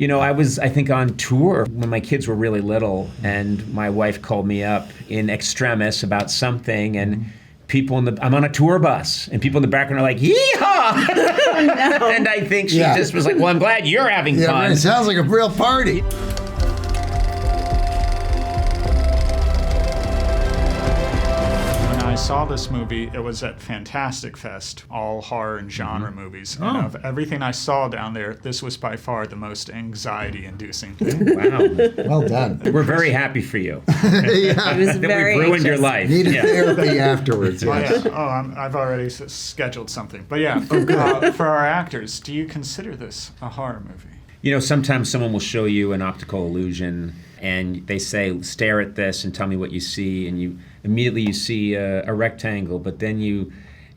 I was, I think, on tour when my kids were really little, and my wife called me up in extremis about something, and I'm on a tour bus, and people in the background are like, "Yeehaw!" No. And I think she just was like, "Well, I'm glad you're having fun." It sounds like a real party. I saw this movie, it was at Fantastic Fest, all horror and genre movies. And of everything I saw down there, this was by far the most anxiety-inducing thing. Wow. Well done. We're very happy for you. It was That very we've ruined your anxious. life. Needed therapy afterwards. Yes. I've already scheduled something. But yeah, for our actors, do you consider this a horror movie? Sometimes someone will show you an optical illusion, and they say, "Stare at this and tell me what you see," and you immediately see a rectangle, but then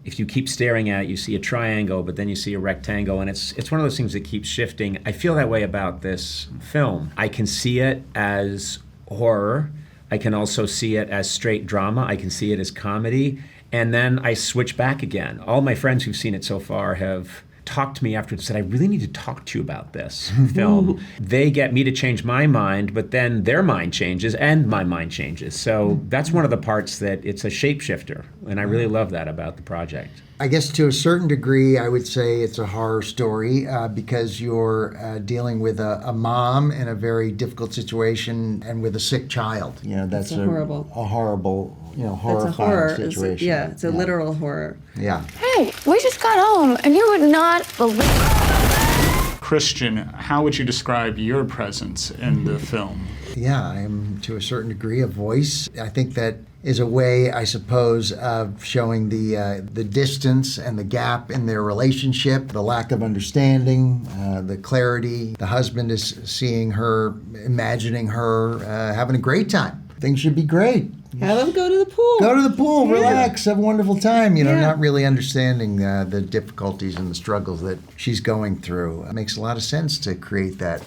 if you keep staring at it, you see a triangle, but then you see a rectangle, and it's one of those things that keeps shifting. I feel that way about this film. I can see it as horror. I can also see it as straight drama. I can see it as comedy, and then I switch back again. All my friends who've seen it so far have talked to me after and said, "I really need to talk to you about this film." They get me to change my mind, but then their mind changes and my mind changes. So that's one of the parts that it's a shapeshifter, and I really love that about the project. I guess to a certain degree, I would say it's a horror story because you're dealing with a mom in a very difficult situation and with a sick child. That's a horrible, horrifying situation. It's a literal horror. Yeah. Hey, we just got home, and you would not believe. Christian, how would you describe your presence in the film? Yeah, I'm to a certain degree a voice. I think that is a way, I suppose, of showing the distance and the gap in their relationship, the lack of understanding, the clarity. The husband is seeing her, imagining her, having a great time. Things should be great. Have them go to the pool. Go to the pool, relax, have a wonderful time. Not really understanding the difficulties and the struggles that she's going through. It makes a lot of sense to create that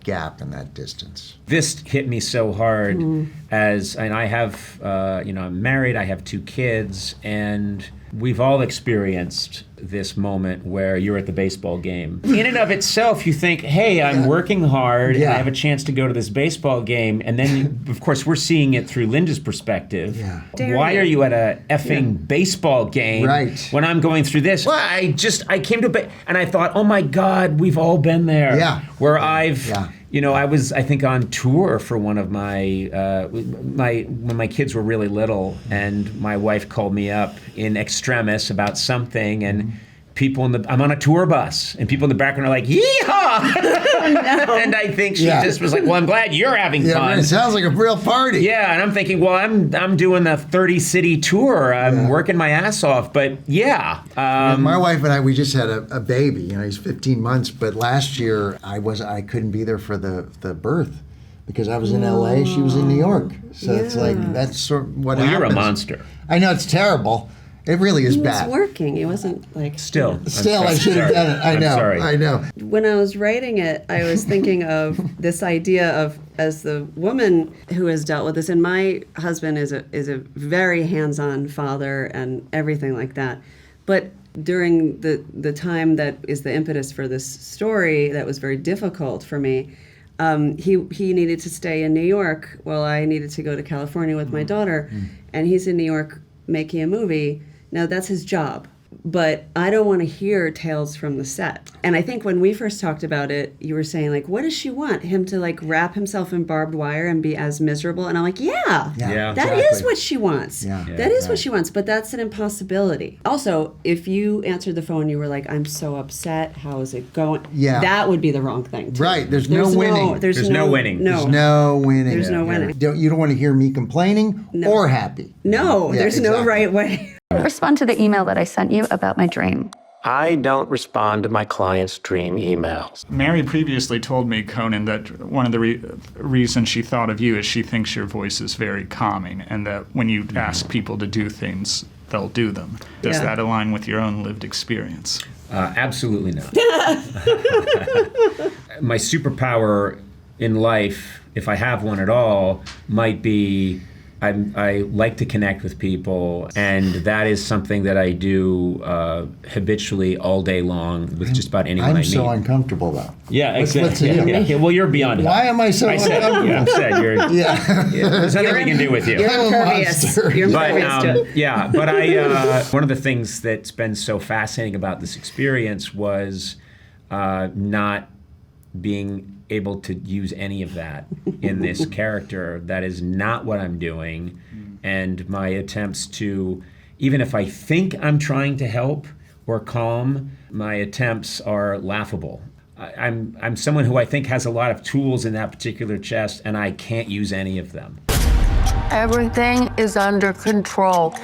gap and that distance. This hit me so hard and I have, I'm married, I have 2 kids, and we've all experienced this moment where you're at the baseball game. In and of itself, you think, hey, I'm working hard and I have a chance to go to this baseball game. And then, of course, we're seeing it through Linda's perspective. Yeah. Why are you at a effing baseball game when I'm going through this? Well, I came to and I thought, oh my God, we've all been there. Yeah. Where I was, I think, on tour for one of my when my kids were really little, and my wife called me up in extremis about something, and I'm on a tour bus, and people in the background are like, "Yeehaw!" No. And I think she just was like, "Well, I'm glad you're having fun." It sounds like a real party. Yeah, and I'm thinking, well, I'm doing the 30-city tour. I'm working my ass off, but my wife and I, we just had a baby. He's 15 months, but last year I couldn't be there for the birth because I was in LA, she was in New York. So it's like that's sort of what happens. You're a monster. I know, it's terrible. It really is bad. He was working. He wasn't like... Still, I should have done it. I know. When I was writing it, I was thinking of this idea of, as the woman who has dealt with this, and my husband is a very hands-on father and everything like that. But during the time that is the impetus for this story that was very difficult for me, he needed to stay in New York while I needed to go to California with my daughter, and he's in New York making a movie. Now, that's his job, but I don't want to hear tales from the set. And I think when we first talked about it, you were saying, like, what does she want? Him to, like, wrap himself in barbed wire and be as miserable? And I'm like, that is what she wants. That is what she wants, but that's an impossibility. Also, if you answered the phone, you were like, I'm so upset, how is it going? That would be the wrong thing, too. Right, there's no winning. There's no winning. No. There's no winning. There's no winning. You don't want to hear me complaining or happy. No, there's no right way. Respond to the email that I sent you about my dream. I don't respond to my clients' dream emails. Mary previously told me, Conan, that one of the reasons she thought of you is she thinks your voice is very calming, and that when you ask people to do things, they'll do them. Does that align with your own lived experience? Absolutely not. My superpower in life, if I have one at all, might be I like to connect with people, and that is something that I do habitually all day long with just about anyone I I'm meet. so uncomfortable though. Yeah, What's exactly. the deal? Yeah, well, you're beyond it. Why am I so I said, uncomfortable? yeah, I said you're. Yeah. There's nothing we can do with you. You're I'm a impervious. monster. You're But impervious to it. yeah, but I one of the things that's been so fascinating about this experience was not being able to use any of that in this character. That is not what I'm doing, and my attempts to, even if I think I'm trying to help or calm, my attempts are laughable. I'm someone who I think has a lot of tools in that particular chest, and I can't use any of them. Everything is under control.